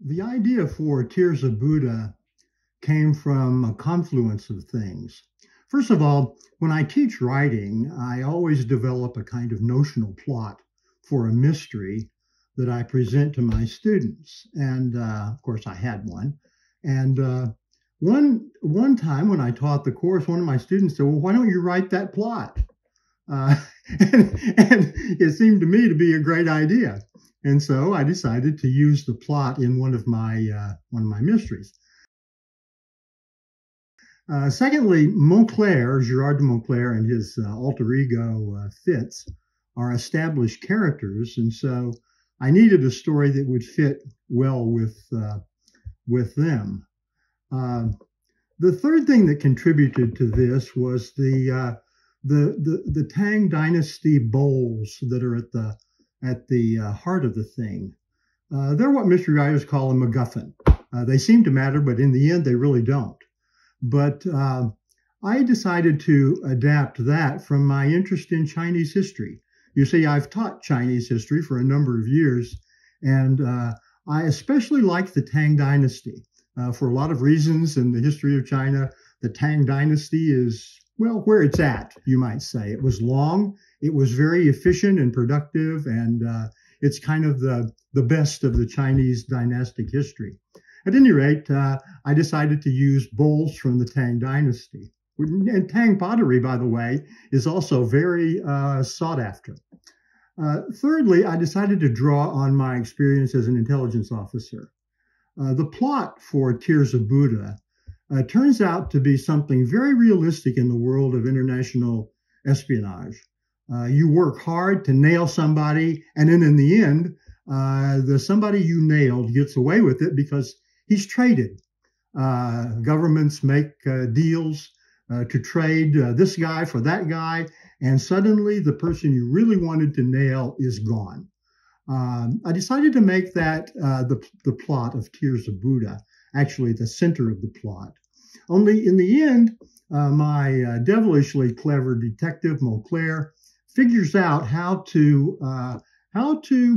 The idea for Tears of Buddha came from a confluence of things. First of all, when I teach writing, I always develop a kind of notional plot for a mystery that I present to my students. And of course, I had one. And one time when I taught the course, one of my students said, "Well, why don't you write that plot?" Uh, and it seemed to me to be a great idea. And so I decided to use the plot in one of my mysteries. Secondly, Monclaire, Gerard de Monclaire, and his alter ego Fitz are established characters, and so I needed a story that would fit well with them. The third thing that contributed to this was the Tang Dynasty bowls that are at the heart of the thing. They're what mystery writers call a MacGuffin. They seem to matter, but in the end, they really don't. But I decided to adapt that from my interest in Chinese history. You see, I've taught Chinese history for a number of years, and I especially like the Tang Dynasty. For a lot of reasons in the history of China, the Tang Dynasty is, well, where it's at, you might say. It was long, it was very efficient and productive, and it's kind of the best of the Chinese dynastic history. At any rate, I decided to use bowls from the Tang Dynasty. And Tang pottery, by the way, is also very sought after. Thirdly, I decided to draw on my experience as an intelligence officer. The plot for Tears of Buddha turns out to be something very realistic in the world of international espionage. You work hard to nail somebody, and then in the end, the somebody you nailed gets away with it because he's traded. Governments make deals to trade this guy for that guy, and suddenly the person you really wanted to nail is gone. I decided to make that the plot of Tears of Buddha, actually the center of the plot. Only in the end, my devilishly clever detective, Monclaire, figures out how to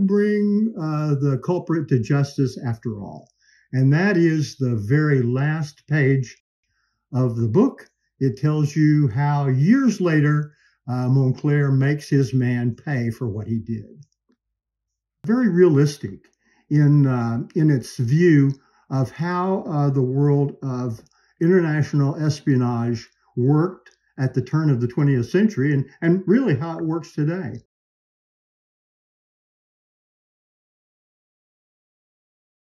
bring the culprit to justice after all. And that is the very last page of the book. It tells you how years later, Monclaire makes his man pay for what he did. Very realistic in its view of how the world of international espionage worked at the turn of the 20th century and really how it works today.